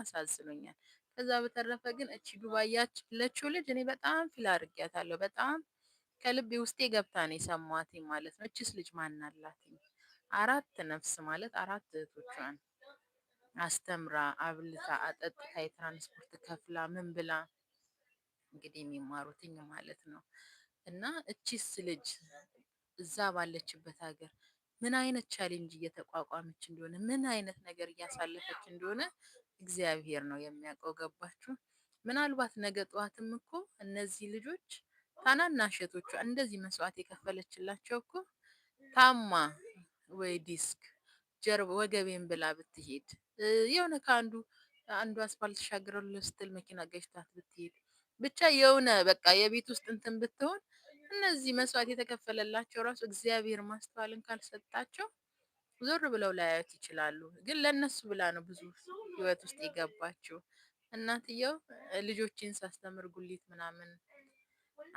አሳዝኖኛል። ከዛ በተረፈ ግን እቺ ዱባይ ያለችው ልጅ እኔ በጣም ፊል አድርጌያታለሁ። በጣም ከልቤ ውስጤ ገብታ ነው የሰማኋትኝ ማለት ነው። እችስ ልጅ ማን አላትኝ? አራት ነፍስ ማለት አራት እህቶቿን አስተምራ አብልታ አጠጥታ የትራንስፖርት ከፍላ ምን ብላ እንግዲህ የሚማሩትኝ ማለት ነው። እና እቺስ ልጅ እዛ ባለችበት ሀገር ምን አይነት ቻሌንጅ እየተቋቋመች እንደሆነ ምን አይነት ነገር እያሳለፈች እንደሆነ እግዚአብሔር ነው የሚያውቀው። ገባችሁ? ምናልባት ነገ ጠዋትም እኮ እነዚህ ልጆች ታናናሽ እህቶቿ እንደዚህ መስዋዕት የከፈለችላቸው እኮ ታማ ወይ ዲስክ ጀርባ ወገቤን ብላ ብትሄድ የሆነ አንዱ አስፋልት ተሻግረው ስትል መኪና ገጭታት ብትሄድ ብቻ የሆነ በቃ የቤት ውስጥ እንትን ብትሆን እነዚህ መስዋዕት የተከፈለላቸው ራሱ እግዚአብሔር ማስተዋልን ካልሰጣቸው ዞር ብለው ላያዩት ይችላሉ። ግን ለነሱ ብላ ነው ብዙ ህይወት ውስጥ የገባችው። እናትየው ልጆቼን ሳስተምር ጉሊት ምናምን